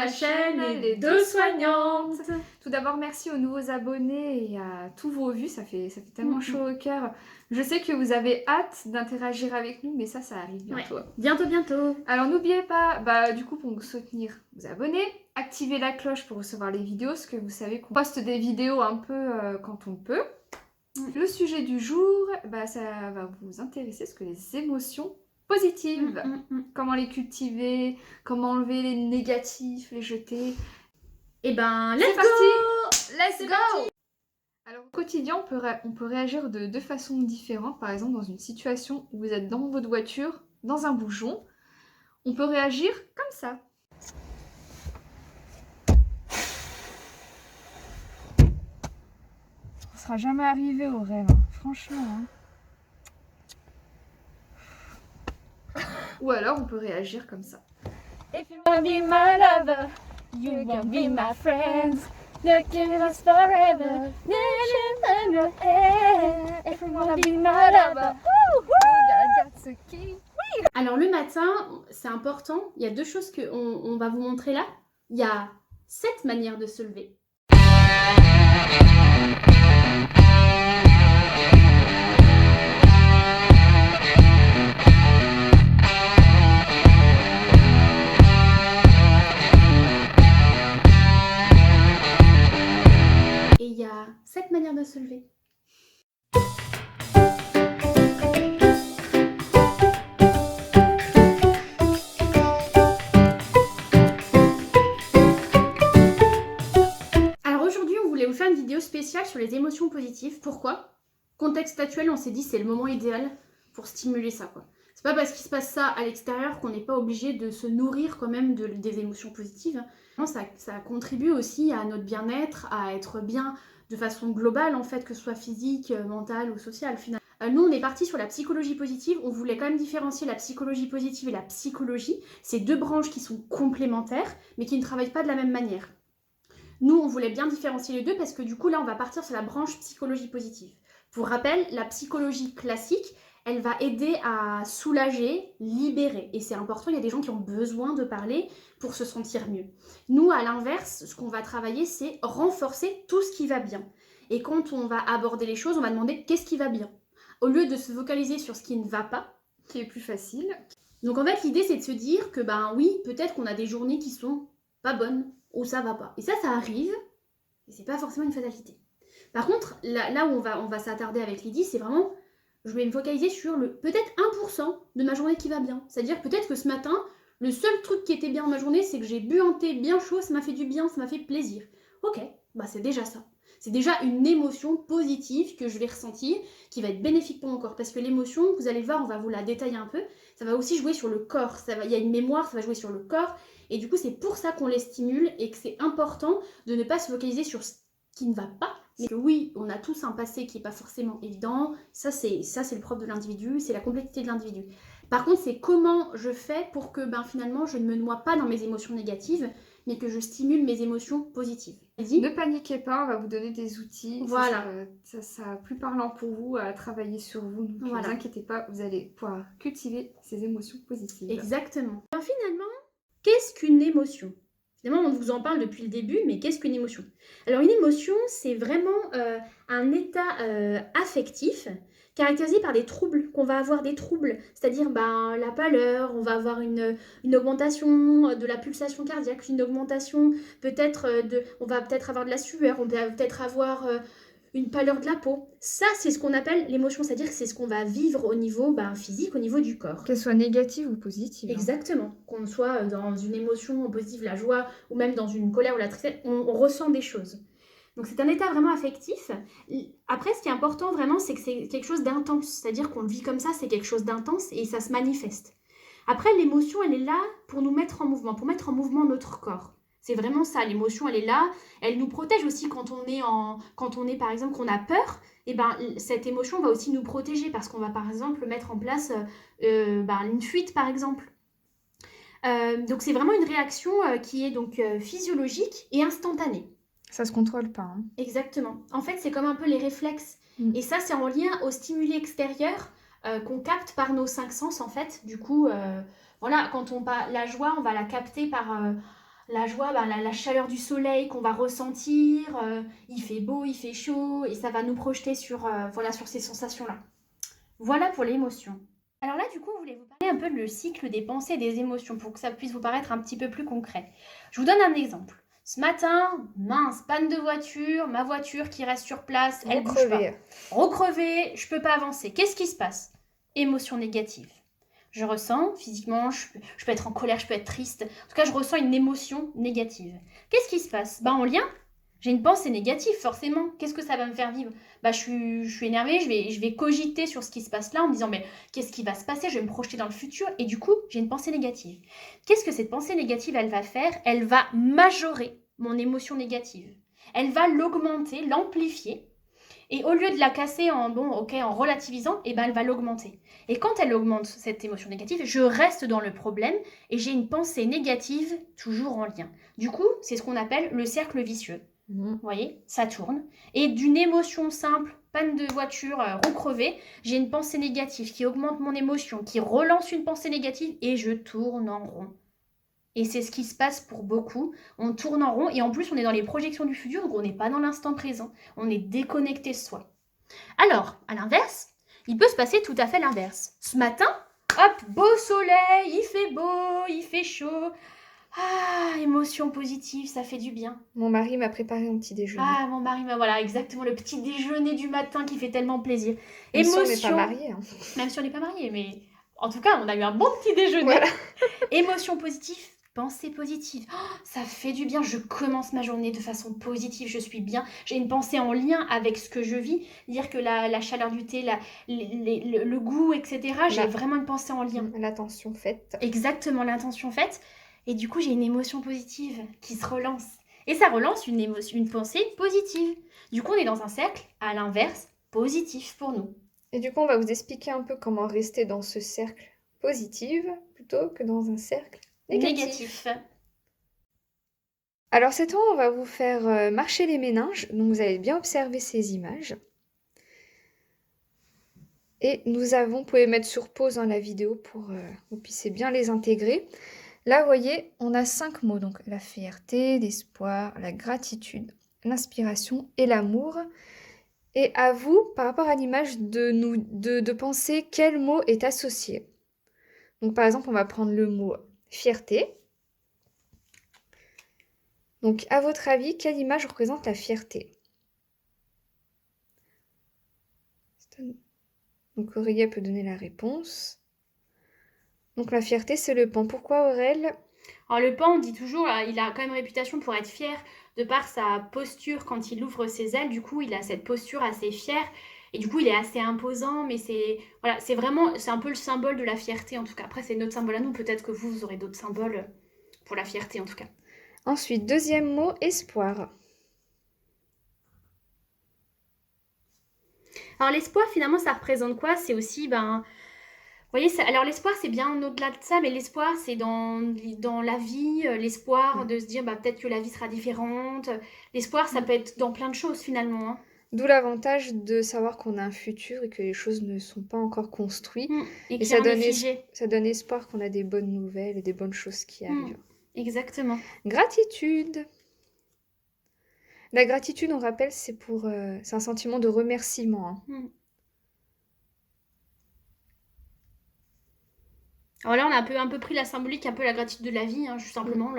la chaîne Les Deux Soignantes. Tout d'abord, merci aux nouveaux abonnés et à tous vos vues, ça fait tellement chaud au cœur. Je sais que vous avez hâte d'interagir avec nous, mais ça arrive bientôt. Ouais, bientôt. Alors n'oubliez pas, du coup, pour nous soutenir, vous abonner, activer la cloche pour recevoir les vidéos, parce que vous savez qu'on poste des vidéos un peu quand on peut. Le sujet du jour, ça va vous intéresser, parce que les émotions positives, comment les cultiver, comment enlever les négatifs, les jeter. Et ben, c'est parti. Let's go. Alors au quotidien, on peut réagir de deux façons différentes. Par exemple, dans une situation où vous êtes dans votre voiture, dans un bouchon, on peut réagir comme ça. On sera jamais arrivé au rêve, hein. Franchement. Ou alors on peut réagir comme ça. If you wanna be my lover, you gonna be my friend. Looking at us forever, if you wanna be my lover, Alors le matin, c'est important, il y a deux choses qu'on va vous montrer là. Il y a 7 manières de se lever. Et il y a 7 manières de se lever. Vous faire une vidéo spéciale sur les émotions positives. Pourquoi? Contexte actuel, on s'est dit c'est le moment idéal pour stimuler ça, quoi. C'est pas parce qu'il se passe ça à l'extérieur qu'on n'est pas obligé de se nourrir quand même des émotions positives. Ça contribue aussi à notre bien-être, à être bien de façon globale en fait, que ce soit physique, mentale ou sociale finalement. Nous on est parti sur la psychologie positive, on voulait quand même différencier la psychologie positive et la psychologie. C'est deux branches qui sont complémentaires mais qui ne travaillent pas de la même manière. Nous, on voulait bien différencier les deux parce que du coup, là, on va partir sur la branche psychologie positive. Pour rappel, la psychologie classique, elle va aider à soulager, libérer. Et c'est important, il y a des gens qui ont besoin de parler pour se sentir mieux. Nous, à l'inverse, ce qu'on va travailler, c'est renforcer tout ce qui va bien. Et quand on va aborder les choses, on va demander qu'est-ce qui va bien. Au lieu de se focaliser sur ce qui ne va pas, qui est plus facile. Donc en fait, l'idée, c'est de se dire que, oui, peut-être qu'on a des journées qui sont pas bonnes, ou ça va pas. Et ça arrive, et c'est pas forcément une fatalité. Par contre, là où on va s'attarder avec Lydie, c'est vraiment, je vais me focaliser sur le peut-être 1% de ma journée qui va bien. C'est-à-dire peut-être que ce matin, le seul truc qui était bien dans ma journée, c'est que j'ai bu un thé bien chaud, ça m'a fait du bien, ça m'a fait plaisir. Ok, c'est déjà ça. C'est déjà une émotion positive que je vais ressentir, qui va être bénéfique pour mon corps. Parce que l'émotion, vous allez voir, on va vous la détailler un peu, ça va aussi jouer sur le corps. Il y a une mémoire, ça va jouer sur le corps. Et du coup, c'est pour ça qu'on les stimule et que c'est important de ne pas se focaliser sur ce qui ne va pas. Mais que oui, on a tous un passé qui n'est pas forcément évident. Ça, c'est le propre de l'individu, c'est la complexité de l'individu. Par contre, c'est comment je fais pour que finalement, je ne me noie pas dans mes émotions négatives, mais que je stimule mes émotions positives. Ne paniquez pas, on va vous donner des outils. Voilà. Ça sera plus parlant pour vous à travailler sur vous. Donc ne vous inquiétez pas, vous allez pouvoir cultiver ces émotions positives. Exactement. Alors finalement, qu'est-ce qu'une émotion? Finalement, on vous en parle depuis le début, mais qu'est-ce qu'une émotion? Alors une émotion, c'est vraiment un état affectif caractérisé par des troubles, qu'on va avoir des troubles, c'est-à-dire la pâleur, on va avoir une augmentation de la pulsation cardiaque, une augmentation peut-être on va peut-être avoir de la sueur, on va peut-être avoir une pâleur de la peau. Ça, c'est ce qu'on appelle l'émotion, c'est-à-dire que c'est ce qu'on va vivre au niveau physique, au niveau du corps. Qu'elle soit négative ou positive. Exactement. Qu'on soit dans une émotion positive, la joie, ou même dans une colère ou la tristesse, on ressent des choses. Donc c'est un état vraiment affectif. Après, ce qui est important vraiment, c'est que c'est quelque chose d'intense. C'est-à-dire qu'on le vit comme ça, c'est quelque chose d'intense et ça se manifeste. Après, l'émotion, elle est là pour nous mettre en mouvement, pour mettre en mouvement notre corps. C'est vraiment ça, l'émotion, elle est là. Elle nous protège aussi quand on est par exemple, qu'on a peur. Et cette émotion va aussi nous protéger parce qu'on va par exemple mettre en place une fuite par exemple. Donc c'est vraiment une réaction qui est donc physiologique et instantanée. Ça se contrôle pas. Hein. Exactement. En fait, c'est comme un peu les réflexes. Et ça, c'est en lien au stimuli extérieur qu'on capte par nos 5 sens en fait. Du coup, voilà, quand la joie, on va la capter par La joie, la chaleur du soleil qu'on va ressentir, il fait beau, il fait chaud, et ça va nous projeter sur, sur ces sensations-là. Voilà pour l'émotion. Alors là, du coup, on voulait vous parler un peu le cycle des pensées et des émotions pour que ça puisse vous paraître un petit peu plus concret. Je vous donne un exemple. Ce matin, mince, panne de voiture, ma voiture qui reste sur place, elle bouge pas. Recrevée, je peux pas avancer. Qu'est-ce qui se passe? Émotion négative. Je ressens physiquement, je peux être en colère, je peux être triste. En tout cas, je ressens une émotion négative. Qu'est-ce qui se passe? En lien, j'ai une pensée négative, forcément. Qu'est-ce que ça va me faire vivre? Je suis énervée, je vais cogiter sur ce qui se passe là en me disant, mais qu'est-ce qui va se passer? Je vais me projeter dans le futur et du coup, j'ai une pensée négative. Qu'est-ce que cette pensée négative, elle va faire? Elle va majorer mon émotion négative. Elle va l'augmenter, l'amplifier. Et au lieu de la casser en relativisant, elle va l'augmenter. Et quand elle augmente cette émotion négative, je reste dans le problème et j'ai une pensée négative toujours en lien. Du coup, c'est ce qu'on appelle le cercle vicieux. Vous voyez, ça tourne. Et d'une émotion simple, panne de voiture, roue crevée, j'ai une pensée négative qui augmente mon émotion, qui relance une pensée négative et je tourne en rond. Et c'est ce qui se passe pour beaucoup. On tourne en rond et en plus, on est dans les projections du futur, donc on n'est pas dans l'instant présent. On est déconnecté de soi. Alors, à l'inverse, il peut se passer tout à fait l'inverse. Ce matin, hop, beau soleil, il fait beau, il fait chaud. Ah, émotion positive, ça fait du bien. Mon mari m'a préparé un petit déjeuner. Ah, mon mari, voilà, exactement, le petit déjeuner du matin qui fait tellement plaisir. Même si on n'est pas mariés. Même si on n'est pas mariés, mais en tout cas, on a eu un bon petit déjeuner. Voilà. Émotion positive, pensée positive. Oh, ça fait du bien, je commence ma journée de façon positive, je suis bien. J'ai une pensée en lien avec ce que je vis. Dire que la chaleur du thé, le goût, etc. J'ai vraiment une pensée en lien. L'intention faite. Exactement, l'intention faite. Et du coup, j'ai une émotion positive qui se relance. Et ça relance une pensée positive. Du coup, on est dans un cercle, à l'inverse, positif pour nous. Et du coup, on va vous expliquer un peu comment rester dans ce cercle positif plutôt que dans un cercle négatif. Alors cette fois, on va vous faire marcher les méninges. Donc vous allez bien observer ces images. Et vous pouvez mettre sur pause la vidéo pour que vous puissiez bien les intégrer. Là, vous voyez, on a 5 mots. Donc la fierté, l'espoir, la gratitude, l'inspiration et l'amour. Et à vous, par rapport à l'image, de penser quel mot est associé. Donc par exemple, on va prendre le mot fierté. Donc à votre avis, quelle image représente la fierté? Donc Aurélie peut donner la réponse. Donc la fierté, c'est le pan. Pourquoi Aurèle? Alors le pan, on dit toujours, il a quand même réputation pour être fier de par sa posture quand il ouvre ses ailes. Du coup, il a cette posture assez fière. Et du coup, il est assez imposant, mais c'est un peu le symbole de la fierté en tout cas. Après, c'est notre symbole à nous. Peut-être que vous aurez d'autres symboles pour la fierté en tout cas. Ensuite, deuxième mot, espoir. Alors l'espoir, finalement, ça représente quoi? C'est aussi, vous voyez, alors l'espoir, c'est bien au-delà de ça, mais l'espoir, c'est dans la vie, l'espoir de se dire, peut-être que la vie sera différente. L'espoir, ça peut être dans plein de choses, finalement. Hein. D'où l'avantage de savoir qu'on a un futur et que les choses ne sont pas encore construites. Et ça donne espoir qu'on a des bonnes nouvelles et des bonnes choses qui arrivent. Exactement. Gratitude. La gratitude, on rappelle, c'est un sentiment de remerciement. Hein. Alors là, on a un peu pris la symbolique, un peu la gratitude de la vie, hein, tout simplement.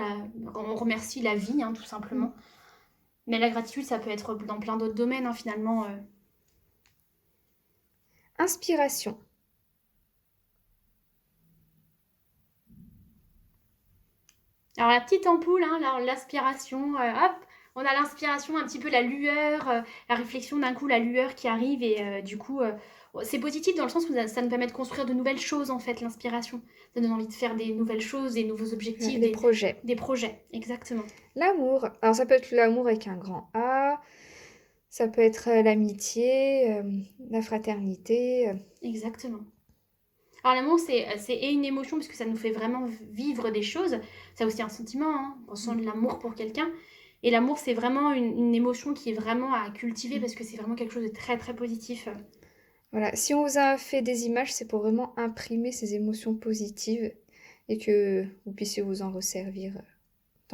On remercie la vie, hein, tout simplement. Mais la gratitude, ça peut être dans plein d'autres domaines, hein, finalement. Inspiration. Alors la petite ampoule, hein, l'aspiration, hop, on a l'inspiration, un petit peu la lueur, la réflexion d'un coup, la lueur qui arrive et du coup, c'est positif dans le sens où ça nous permet de construire de nouvelles choses en fait, l'inspiration. Ça donne envie de faire des nouvelles choses, des nouveaux objectifs. Des projets. Des projets, exactement. L'amour. Alors ça peut être l'amour avec un grand A, ça peut être l'amitié, la fraternité. Exactement. Alors l'amour, c'est une émotion puisque ça nous fait vraiment vivre des choses. C'est aussi un sentiment, hein. On ressent de l'amour pour quelqu'un. Et l'amour, c'est vraiment une émotion qui est vraiment à cultiver parce que c'est vraiment quelque chose de très très positif. Voilà, si on vous a fait des images, c'est pour vraiment imprimer ces émotions positives et que vous puissiez vous en resservir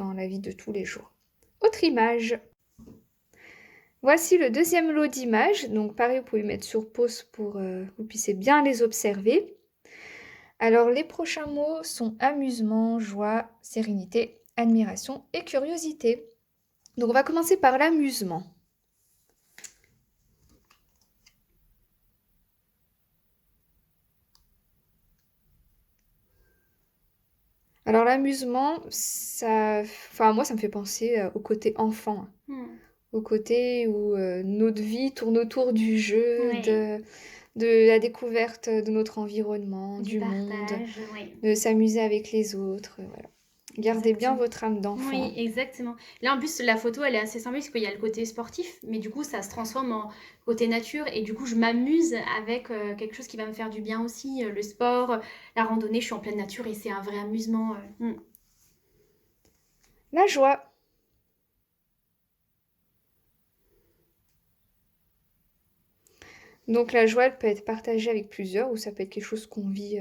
dans la vie de tous les jours. Autre image. Voici le deuxième lot d'images. Donc pareil, vous pouvez mettre sur pause pour que vous puissiez bien les observer. Alors les prochains mots sont amusement, joie, sérénité, admiration et curiosité. Donc on va commencer par l'amusement. Alors l'amusement, moi ça me fait penser au côté enfant, au côté où notre vie tourne autour du jeu, Oui. de la découverte de notre environnement, du monde, partage, oui. de s'amuser avec les autres, voilà. Gardez bien Exactement. votre âme d'enfant. Oui, exactement. Là, en plus, la photo, elle est assez sympa parce qu'il y a le côté sportif, mais du coup, ça se transforme en côté nature et du coup, je m'amuse avec quelque chose qui va me faire du bien aussi, le sport, la randonnée, je suis en pleine nature et c'est un vrai amusement. La joie. Donc la joie, elle peut être partagée avec plusieurs ou ça peut être quelque chose qu'on vit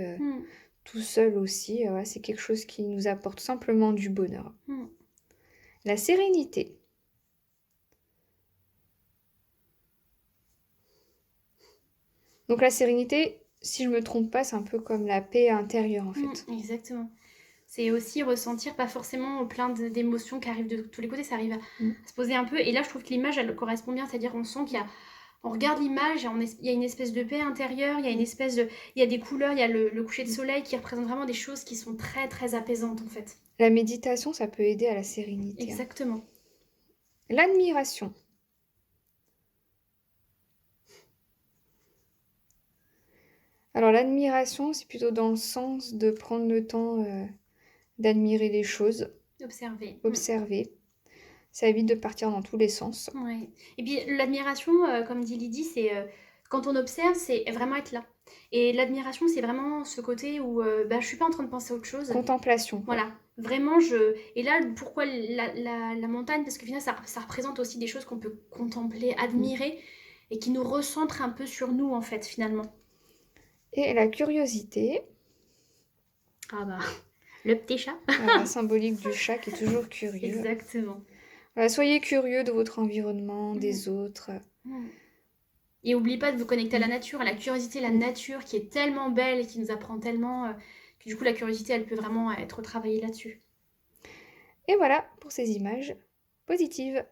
tout seul aussi. Voilà, c'est quelque chose qui nous apporte simplement du bonheur. La sérénité. Donc la sérénité, si je me trompe pas, c'est un peu comme la paix intérieure en fait. Exactement. C'est aussi ressentir pas forcément plein d'émotions qui arrivent de tous les côtés, ça arrive à se poser un peu. Et là, je trouve que l'image, elle correspond bien, c'est-à-dire on sent on regarde l'image, il y a une espèce de paix intérieure, il y a une espèce de, il y a des couleurs, il y a le coucher de soleil qui représente vraiment des choses qui sont très très apaisantes en fait. La méditation, ça peut aider à la sérénité. Exactement. L'admiration. Alors l'admiration, c'est plutôt dans le sens de prendre le temps d'admirer les choses, observer. Ça évite de partir dans tous les sens. Ouais. Et puis l'admiration, comme dit Lydie, c'est quand on observe, c'est vraiment être là. Et l'admiration, c'est vraiment ce côté où je suis pas en train de penser à autre chose. Contemplation. Voilà, vraiment, et là, pourquoi la montagne? Parce que finalement, ça représente aussi des choses qu'on peut contempler, admirer, et qui nous recentrent un peu sur nous, en fait, finalement. Et la curiosité. Ah bah, le petit chat. La symbolique du chat qui est toujours curieux. Exactement. Voilà, soyez curieux de votre environnement, des autres. Et n'oubliez pas de vous connecter à la nature, à la curiosité, la nature qui est tellement belle et qui nous apprend tellement que du coup la curiosité elle peut vraiment être travaillée là-dessus. Et voilà pour ces images positives.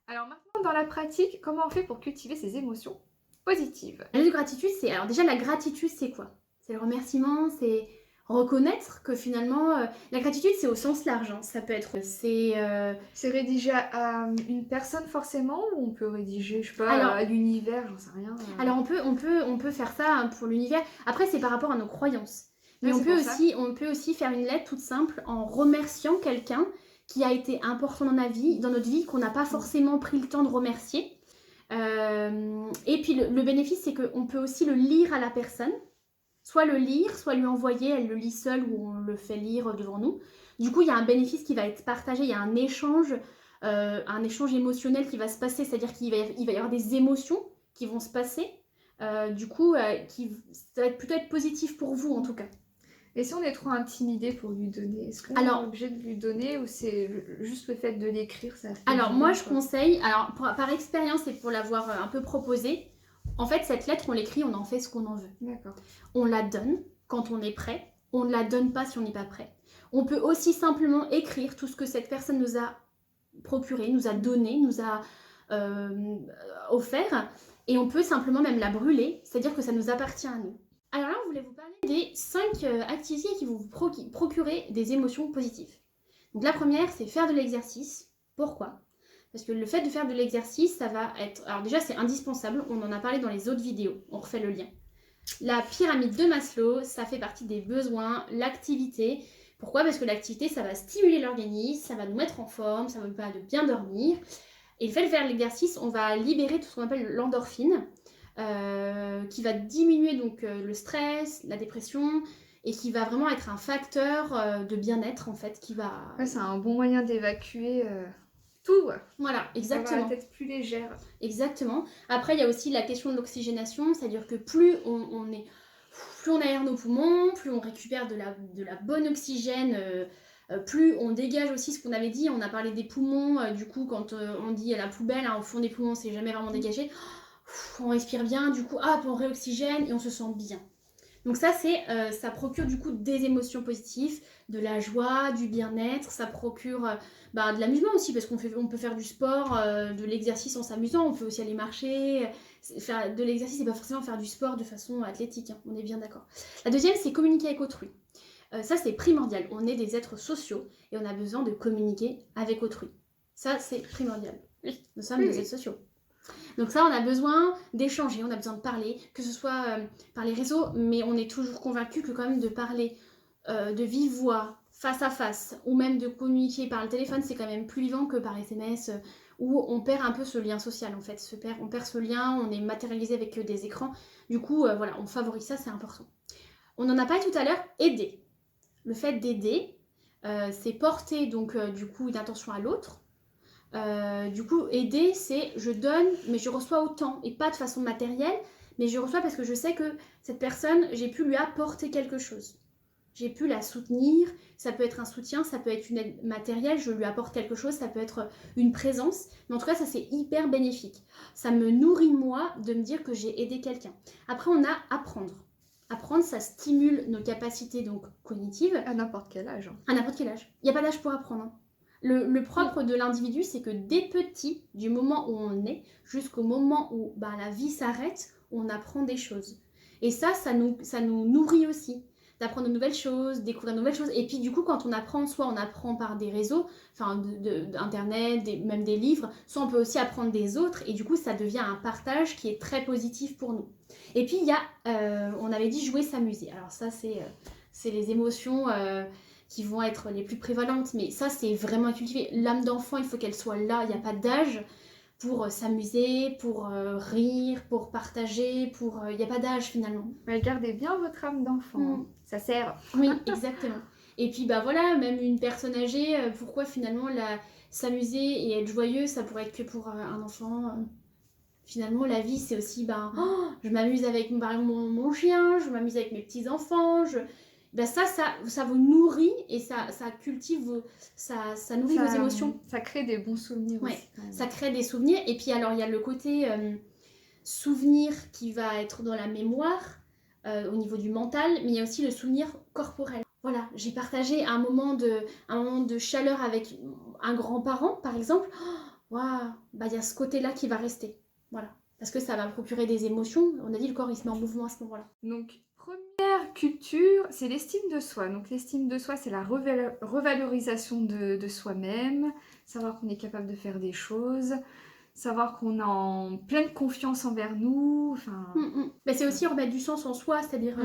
Alors maintenant dans la pratique, comment on fait pour cultiver ces émotions positives? La gratitude, alors déjà la gratitude c'est quoi? C'est le remerciement, c'est reconnaître que finalement la gratitude c'est au sens large, hein. Ça peut être C'est rédigé à une personne forcément ou on peut rédiger, je sais pas, à l'univers, j'en sais rien. Alors on peut faire ça hein, pour l'univers. Après c'est par rapport à nos croyances. Mais on peut aussi faire une lettre toute simple en remerciant quelqu'un qui a été important dans notre vie, qu'on n'a pas forcément pris le temps de remercier. Et puis le bénéfice c'est qu'on peut aussi le lire à la personne. Soit le lire, soit lui envoyer, elle le lit seule ou on le fait lire devant nous. Du coup, il y a un bénéfice qui va être partagé, il y a un échange émotionnel qui va se passer, c'est-à-dire qu'il va y avoir des émotions qui vont se passer, ça va plutôt être positif pour vous en tout cas. Et si on est trop intimidé pour lui donner, est-ce qu'on est obligé de lui donner ou c'est juste le fait de l'écrire ça fait Alors moi je conseille, par expérience et pour l'avoir un peu proposé, en fait, cette lettre, on l'écrit, on en fait ce qu'on en veut. D'accord. On la donne quand on est prêt. On ne la donne pas si on n'est pas prêt. On peut aussi simplement écrire tout ce que cette personne nous a procuré, nous a donné, nous a offert. Et on peut simplement même la brûler, c'est-à-dire que ça nous appartient à nous. Alors là, on voulait vous parler des 5 activités qui vont vous procurer des émotions positives. Donc la première, c'est faire de l'exercice. Pourquoi ? Parce que le fait de faire de l'exercice, ça va être... Alors déjà, c'est indispensable. On en a parlé dans les autres vidéos. On refait le lien. La pyramide de Maslow, ça fait partie des besoins. L'activité. Pourquoi ? Parce que l'activité, ça va stimuler l'organisme, ça va nous mettre en forme, ça va nous permettre de bien dormir. Et le fait de faire l'exercice, on va libérer tout ce qu'on appelle l'endorphine, qui va diminuer donc le stress, la dépression, et qui va vraiment être un facteur de bien-être, en fait, qui va... Ouais, c'est un bon moyen d'évacuer... tout. Voilà, exactement. La tête plus légère. Exactement. Après, il y a aussi la question de l'oxygénation, c'est-à-dire que plus on aère nos poumons, plus on récupère de la bonne oxygène plus on dégage aussi ce qu'on avait dit, on a parlé des poumons, du coup quand on dit la poubelle, hein, au fond des poumons c'est jamais vraiment dégagé, on respire bien, du coup hop on réoxygène et on se sent bien. Donc ça ça procure du coup des émotions positives, de la joie, du bien-être, ça procure de l'amusement aussi parce on peut faire du sport, de l'exercice en s'amusant, on peut aussi aller marcher, faire de l'exercice c'est pas forcément faire du sport de façon athlétique, hein, on est bien d'accord. La deuxième c'est communiquer avec autrui. Ça c'est primordial, on est des êtres sociaux et on a besoin de communiquer avec autrui. Ça c'est primordial. Oui, nous sommes des êtres sociaux. Donc ça, on a besoin d'échanger, on a besoin de parler, que ce soit par les réseaux, mais on est toujours convaincu que quand même de parler de vive voix, face à face, ou même de communiquer par le téléphone, c'est quand même plus vivant que par SMS, où on perd un peu ce lien social en fait, on perd ce lien, on est matérialisé avec des écrans, du coup voilà, on favorise ça, c'est important. On en a parlé tout à l'heure, aider. Le fait d'aider, c'est porter donc du coup une attention à l'autre. Du coup, aider, c'est je donne, mais je reçois autant, et pas de façon matérielle, mais je reçois parce que je sais que cette personne, j'ai pu lui apporter quelque chose. J'ai pu la soutenir, ça peut être un soutien, ça peut être une aide matérielle, je lui apporte quelque chose, ça peut être une présence, mais en tout cas, ça c'est hyper bénéfique. Ça me nourrit moi de me dire que j'ai aidé quelqu'un. Après, on a apprendre. Apprendre, ça stimule nos capacités donc cognitives. À n'importe quel âge. À n'importe quel âge. Il n'y a pas d'âge pour apprendre. Hein. Le propre de l'individu, c'est que dès petit, du moment où on est, jusqu'au moment où la vie s'arrête, on apprend des choses. Et ça nous nourrit aussi, d'apprendre de nouvelles choses, découvrir de nouvelles choses. Et puis du coup, quand on apprend, soit on apprend par des réseaux, enfin d'Internet, même des livres, soit on peut aussi apprendre des autres. Et du coup, ça devient un partage qui est très positif pour nous. Et puis, il y a, on avait dit jouer, s'amuser. Alors ça, c'est les émotions... qui vont être les plus prévalentes, mais ça c'est vraiment cultivé. L'âme d'enfant, il faut qu'elle soit là, il n'y a pas d'âge pour s'amuser, pour rire, pour partager, il n'y a pas d'âge finalement. Mais gardez bien votre âme d'enfant, ça sert. Oui, exactement. Et puis voilà, même une personne âgée, pourquoi finalement s'amuser et être joyeux, ça pourrait être que pour un enfant Finalement, la vie, c'est aussi, je m'amuse avec par exemple, mon chien, je m'amuse avec mes petits-enfants, ça vous nourrit et ça cultive, ça nourrit vos émotions. Ça crée des bons souvenirs aussi. Ça crée des souvenirs. Et puis alors, il y a le côté souvenir qui va être dans la mémoire, au niveau du mental, mais il y a aussi le souvenir corporel. Voilà, j'ai partagé un moment de chaleur avec un grand-parent, par exemple. Waouh, il y a ce côté-là qui va rester. Voilà, parce que ça va procurer des émotions. On a dit le corps, il se met en mouvement à ce moment-là. Donc, première culture, c'est l'estime de soi. Donc l'estime de soi, c'est la revalorisation de soi-même, savoir qu'on est capable de faire des choses, savoir qu'on a en pleine confiance envers nous. Mais c'est aussi remettre du sens en soi, c'est-à-dire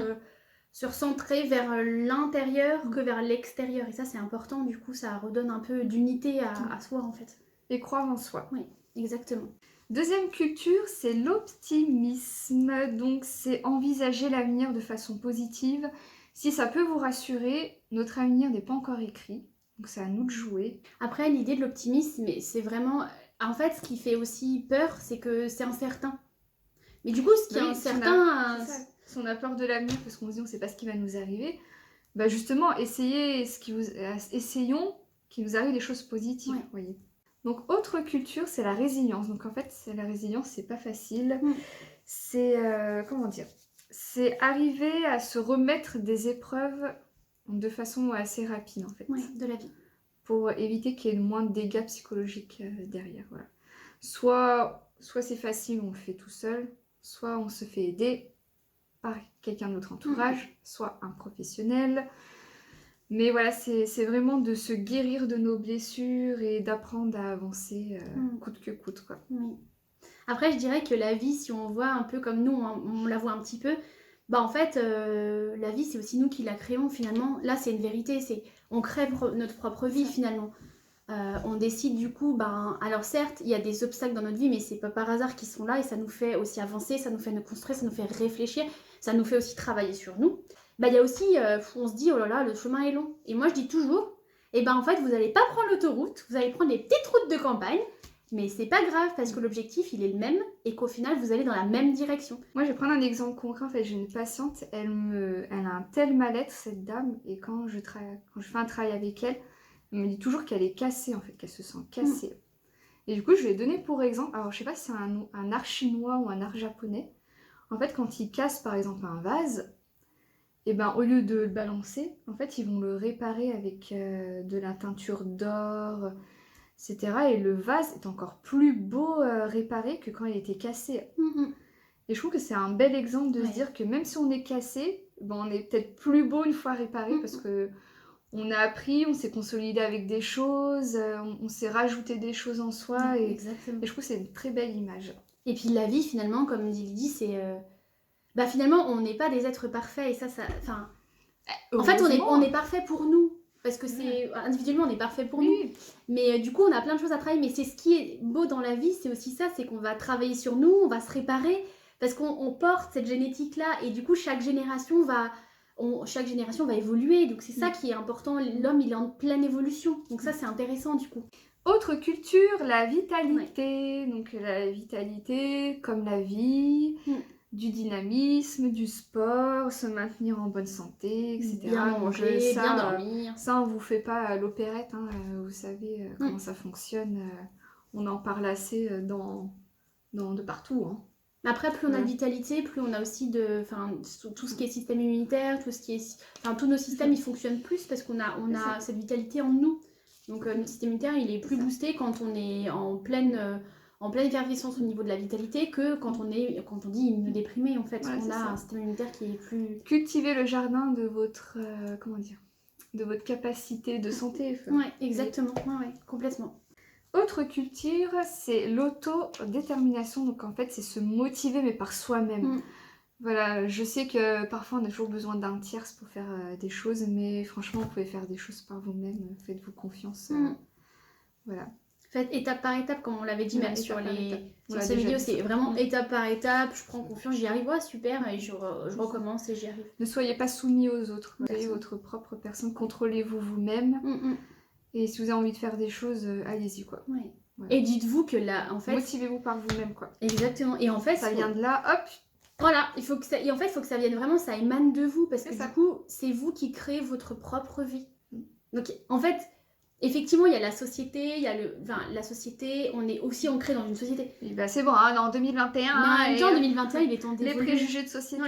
se recentrer vers l'intérieur que vers l'extérieur. Et ça, c'est important, du coup, ça redonne un peu d'unité à soi, en fait. Et croire en soi. Oui, exactement. Deuxième culture, c'est l'optimisme. Donc, c'est envisager l'avenir de façon positive. Si ça peut vous rassurer, notre avenir n'est pas encore écrit. Donc, c'est à nous de jouer. Après, l'idée de l'optimisme, c'est vraiment... En fait, ce qui fait aussi peur, c'est que c'est incertain. Mais du coup, ce qui est incertain... Si on a peur de l'avenir parce qu'on se dit on ne sait pas ce qui va nous arriver, justement, essayons qu'il nous arrive des choses positives. Voyez. Donc, autre culture, c'est la résilience. Donc, en fait, la résilience, c'est pas facile. C'est, c'est arriver à se remettre des épreuves de façon assez rapide, en fait. Oui, de la vie. Pour éviter qu'il y ait moins de dégâts psychologiques derrière. Voilà. Soit c'est facile, on le fait tout seul, soit on se fait aider par quelqu'un de notre entourage, soit un professionnel. Mais voilà, c'est vraiment de se guérir de nos blessures et d'apprendre à avancer coûte que coûte, quoi. Oui. Après, je dirais que la vie, si on voit un peu comme nous, on la voit un petit peu, en fait, la vie, c'est aussi nous qui la créons finalement. Là, c'est une vérité, on crée notre propre vie finalement. On décide du coup, alors certes, il y a des obstacles dans notre vie, mais c'est pas par hasard qu'ils sont là et ça nous fait aussi avancer, ça nous fait nous construire, ça nous fait réfléchir, ça nous fait aussi travailler sur nous. Il y a aussi, on se dit, oh là là, le chemin est long. Et moi, je dis toujours, en fait, vous n'allez pas prendre l'autoroute, vous allez prendre les petites routes de campagne, mais c'est pas grave parce que l'objectif, il est le même et qu'au final, vous allez dans la même direction. Moi, je vais prendre un exemple concret. En fait, j'ai une patiente, elle a un tel mal-être, cette dame, et quand je fais un travail avec elle, On me dit toujours qu'elle est cassée, en fait, qu'elle se sent cassée. Et du coup, je lui ai donné pour exemple, alors je sais pas si c'est un art chinois ou un art japonais. En fait, quand ils cassent par exemple un vase, et ben au lieu de le balancer, en fait, ils vont le réparer avec de la teinture d'or, etc. Et le vase est encore plus beau réparé que quand il était cassé. Et je trouve que c'est un bel exemple de se dire que même si on est cassé, ben, on est peut-être plus beau une fois réparé parce que on a appris, on s'est consolidé avec des choses, on s'est rajouté des choses en soi. Et je trouve que c'est une très belle image. Et puis la vie, finalement, comme dit Lydie, c'est... Bah finalement, on n'est pas des êtres parfaits et ça... Enfin, en fait, on est parfait pour nous. Parce que c'est individuellement, on est parfait pour nous. Mais du coup, on a plein de choses à travailler. Mais c'est ce qui est beau dans la vie, c'est aussi ça, c'est qu'on va travailler sur nous, on va se réparer. Parce qu'on porte cette génétique-là. Et du coup, chaque génération va évoluer. Donc c'est ça qui est important. L'homme, il est en pleine évolution. Donc ça, c'est intéressant du coup. Autre culture, la vitalité. Donc la vitalité comme la vie, du dynamisme, du sport, se maintenir en bonne santé, etc. Bien manger, bien dormir. Ça, on vous fait pas l'opérette, hein, vous savez comment ça fonctionne. On en parle assez de partout. Hein. Après, plus on a de vitalité, plus on a aussi tout ce qui est système immunitaire, tous nos systèmes ils fonctionnent plus parce qu'on a cette vitalité en nous. Donc notre système immunitaire il est plus boosté quand on est en pleine effervescence au niveau de la vitalité que quand on dit immunodéprimé en fait. On a un système immunitaire qui est plus... Cultiver le jardin de votre de votre capacité de santé. Ouais, exactement. Ouais, complètement. Autre culture, c'est l'autodétermination. Donc en fait, c'est se motiver, mais par soi-même. Voilà, je sais que parfois on a toujours besoin d'un tierce pour faire des choses, mais franchement, vous pouvez faire des choses par vous-même. Faites-vous confiance. Voilà. Faites étape par étape, comme on l'avait dit, même sur ces vidéos, c'est vraiment étape par étape. Je prends confiance, j'y arrive, super, et je recommence et j'y arrive. Ne soyez pas soumis aux autres. Soyez votre propre personne. Contrôlez-vous vous-même. Et si vous avez envie de faire des choses, allez-y quoi. Ouais. Voilà. Et dites-vous que là, en fait... Motivez-vous par vous-même quoi. Exactement. Et en fait... Ça vient de là, hop. Voilà, il faut que ça vienne vraiment, ça émane de vous. Parce que du coup, c'est vous qui créez votre propre vie. Donc en fait... Effectivement, il y a la société, la société, on est aussi ancré dans une société. Et bah c'est bon, hein, en 2021. Mais en 2021, il est temps d'évoluer. Les préjugés de société,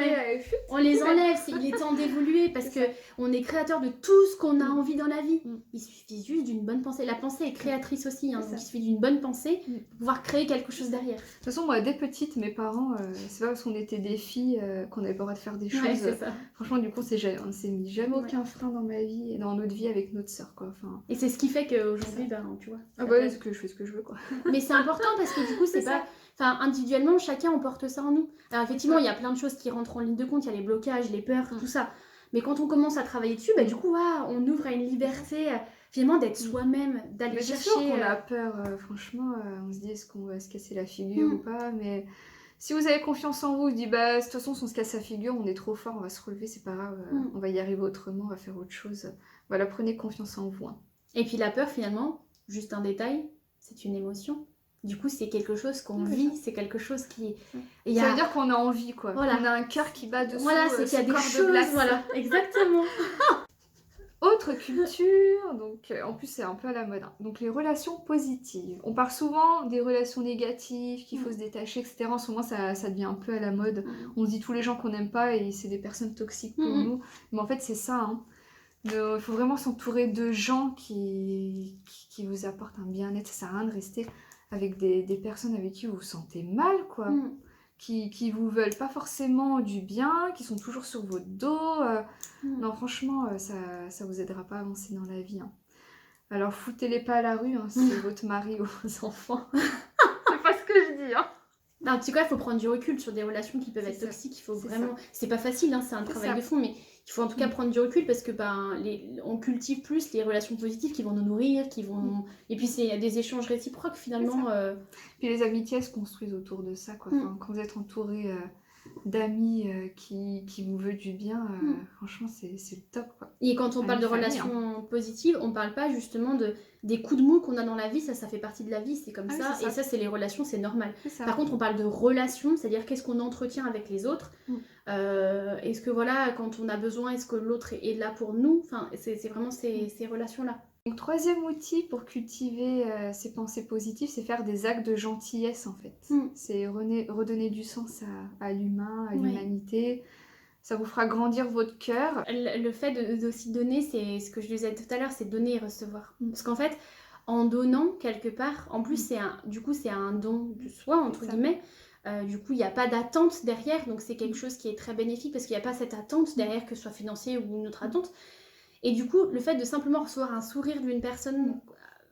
on les enlève, il est temps d'évoluer parce que on est créateur de tout ce qu'on a envie dans la vie. Il suffit juste d'une bonne pensée. La pensée est créatrice aussi, hein, donc il suffit d'une bonne pensée pour pouvoir créer quelque chose derrière. De toute façon, moi, dès petite, mes parents, c'est pas parce qu'on était des filles qu'on n'avait pas le droit de faire des choses. C'est ça. Franchement, du coup, on s'est mis jamais aucun frein dans ma vie et dans notre vie avec notre sœur, quoi. Enfin... Et c'est ce qui fait qu'aujourd'hui, tu vois. Ah bah, que je fais ce que je veux, quoi. Mais c'est important parce que du coup, c'est pas... Enfin, individuellement, chacun on porte ça en nous. Alors effectivement, il y a plein de choses qui rentrent en ligne de compte, il y a les blocages, les peurs, tout ça. Mais quand on commence à travailler dessus, du coup, on ouvre à une liberté, finalement, d'être soi-même, d'aller chercher... C'est sûr qu'on a peur, franchement, on se dit est-ce qu'on va se casser la figure ou pas, mais... Si vous avez confiance en vous, vous dites de toute façon, si on se casse la figure, on est trop fort, on va se relever, c'est pas grave, on va y arriver autrement, on va faire autre chose. Voilà, prenez confiance en vous. Hein. Et puis la peur, finalement, juste un détail, c'est une émotion. Du coup, c'est quelque chose qu'on vit, c'est quelque chose qui... Ça veut dire qu'on a envie, quoi. Voilà. On a un cœur qui bat dessous, voilà, c'est qu'il y a des choses, de glace. Voilà, exactement. Autre culture, donc en plus c'est un peu à la mode, hein. Donc les relations positives. On parle souvent des relations négatives, qu'il faut se détacher, etc. En ce moment ça devient un peu à la mode. On se dit tous les gens qu'on n'aime pas et c'est des personnes toxiques pour nous. Mais en fait c'est ça, hein. Il faut vraiment s'entourer de gens qui vous apportent un bien-être. Ça sert à rien de rester avec des personnes avec qui vous vous sentez mal, quoi. Qui vous veulent pas forcément du bien, qui sont toujours sur votre dos. Non, franchement, ça vous aidera pas à avancer dans la vie. Hein. Alors, foutez-les pas à la rue, hein, si c'est votre mari ou vos enfants. C'est pas ce que je dis. Hein. Non, en tout cas, il faut prendre du recul sur des relations qui peuvent être toxiques. Il faut vraiment... C'est pas facile, hein, c'est un travail de fond, mais il faut en tout cas prendre du recul parce que on cultive plus les relations positives qui vont nous nourrir, qui vont... Et puis, c'est des échanges réciproques, finalement. Puis les amitiés, elles se construisent autour de ça, quoi. Enfin, quand vous êtes entouré d'amis qui vous veulent du bien, franchement, c'est le top, quoi. Et quand on parle de relations positives, on parle pas justement des coups de mou qu'on a dans la vie, ça fait partie de la vie, c'est comme ça. Et ça, c'est les relations, c'est normal. Par contre, on parle de relations, c'est-à-dire qu'est-ce qu'on entretient avec les autres. Est-ce que voilà, quand on a besoin, est-ce que l'autre est là pour nous. Enfin, c'est vraiment ces relations-là. Donc, troisième outil pour cultiver ses pensées positives, c'est faire des actes de gentillesse en fait. C'est redonner du sens à l'humain, à l'humanité. Ça vous fera grandir votre cœur. Le fait d'aussi donner, c'est ce que je disais tout à l'heure, c'est donner et recevoir. Parce qu'en fait, en donnant quelque part, en plus c'est un don de soi, entre guillemets. Du coup, il n'y a pas d'attente derrière, donc c'est quelque chose qui est très bénéfique parce qu'il n'y a pas cette attente derrière, que ce soit financier ou une autre attente. Et du coup, le fait de simplement recevoir un sourire d'une personne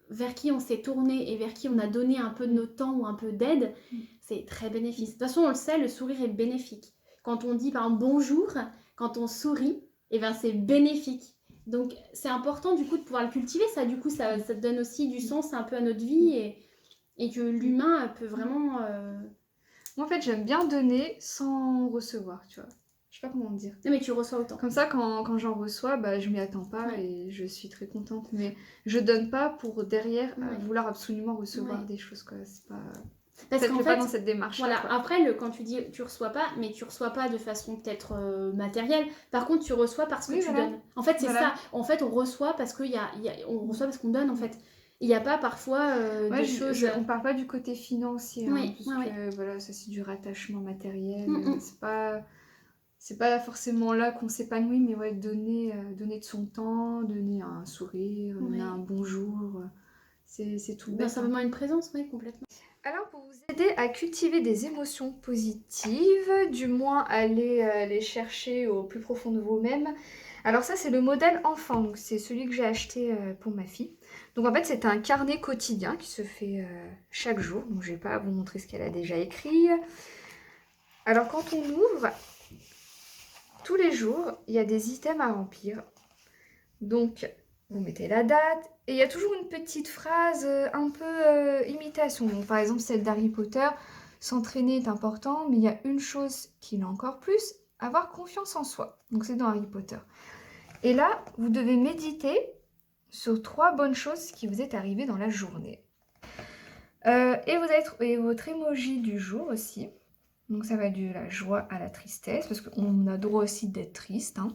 vers qui on s'est tourné et vers qui on a donné un peu de notre temps ou un peu d'aide, c'est très bénéfique. De toute façon, on le sait, le sourire est bénéfique. Quand on dit par exemple bonjour, quand on sourit, eh ben, c'est bénéfique. Donc c'est important du coup de pouvoir le cultiver, ça du coup ça donne aussi du sens un peu à notre vie et que l'humain peut vraiment... Moi en fait j'aime bien donner sans recevoir, tu vois. Je sais pas comment dire. Non mais tu reçois autant. Comme ça quand j'en reçois, bah, je m'y attends pas et je suis très contente. Mais je donne pas pour derrière vouloir absolument recevoir des choses quoi. C'est pas... Parce qu'en fait, pas dans cette démarche. Voilà, après, quand tu dis tu reçois pas, mais tu reçois pas de façon peut-être matérielle. Par contre, tu reçois parce que tu donnes. En fait, c'est ça. En fait, on reçoit parce on reçoit parce qu'on donne en fait. Il n'y a pas parfois des choses. On parle pas du côté financier, voilà, ça c'est du rattachement matériel. C'est pas forcément là qu'on s'épanouit, mais ouais, donner de son temps, donner un sourire, donner un bonjour, c'est tout bête. Simplement une présence, oui, complètement. Alors pour vous aider à cultiver des émotions positives, du moins aller les chercher au plus profond de vous-même, alors ça c'est le modèle enfant, donc c'est celui que j'ai acheté pour ma fille. Donc en fait c'est un carnet quotidien qui se fait chaque jour, donc je vais pas vous montrer ce qu'elle a déjà écrit. Alors quand on ouvre, tous les jours il y a des items à remplir, donc vous mettez la date, et il y a toujours une petite phrase un peu imitation. Donc, par exemple, celle d'Harry Potter, s'entraîner est important, mais il y a une chose qui l'est encore plus, avoir confiance en soi. Donc c'est dans Harry Potter. Et là, vous devez méditer sur 3 bonnes choses qui vous est arrivées dans la journée. Et vous allez trouver votre emoji du jour aussi. Donc ça va de la joie à la tristesse, parce qu'on a droit aussi d'être triste, hein.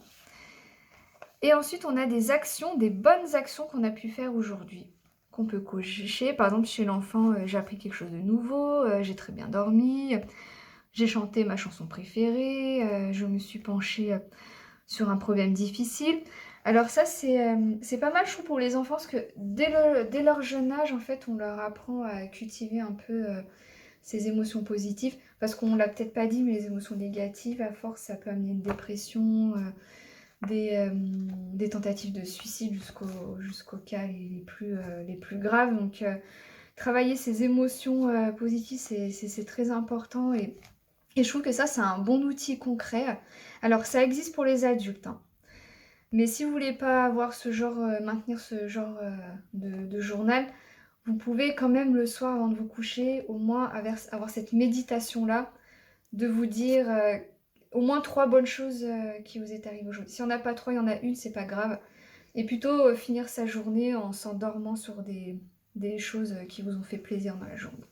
Et ensuite, on a des actions, des bonnes actions qu'on a pu faire aujourd'hui, qu'on peut cocher. Par exemple, chez l'enfant, j'ai appris quelque chose de nouveau, j'ai très bien dormi, j'ai chanté ma chanson préférée, je me suis penchée sur un problème difficile. Alors ça, c'est pas mal, je trouve, pour les enfants, parce que dès leur jeune âge, en fait, on leur apprend à cultiver un peu ces émotions positives, parce qu'on l'a peut-être pas dit, mais les émotions négatives, à force, ça peut amener une dépression... des tentatives de suicide jusqu'aux cas les plus graves. Donc travailler ces émotions positives, c'est très important et je trouve que ça c'est un bon outil concret. Alors ça existe pour les adultes, hein. Mais si vous voulez pas avoir maintenir ce genre de journal, vous pouvez quand même le soir avant de vous coucher au moins avoir cette méditation là, de vous dire au moins 3 bonnes choses qui vous est arrivées aujourd'hui. Si on n'a pas 3, il y en a une, c'est pas grave. Et plutôt finir sa journée en s'endormant sur des choses qui vous ont fait plaisir dans la journée.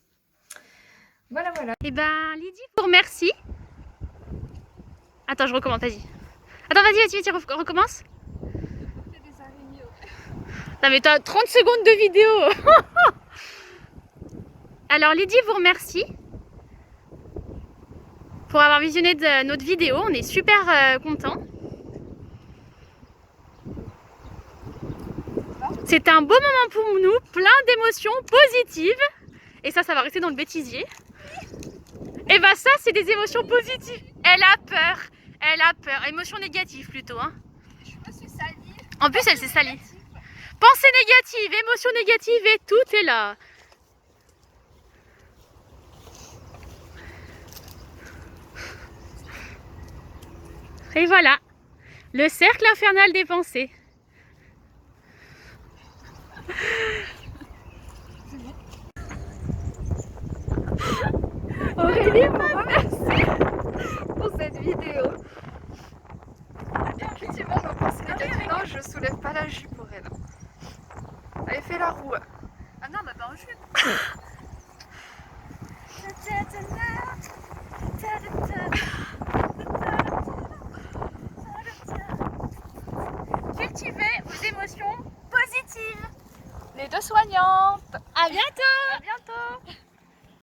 Voilà. Et ben Lydie, je vous remercie. Attends, je recommence, vas-y. Attends, vas-y, recommence. Non mais t'as 30 secondes de vidéo. Alors Lydie vous remercie pour avoir visionné notre vidéo, on est super contents. C'est un beau moment pour nous, plein d'émotions positives. Et ça va rester dans le bêtisier. Et bah ça, c'est des émotions positives. Elle a peur. Émotion négative plutôt, hein. Je me suis salie. En plus, elle s'est salie. Pensée négative, émotion négative et tout est là. Et voilà, le cercle infernal des pensées. Aurélie, merci pour cette vidéo. Effectivement, nos pensées négatives, non, je soulève pas la jupe pour elle. Allez, fais la roue. Ah non, bah pas en jupe. Cultivez vos émotions positives. les deux soignantes. À bientôt. À bientôt.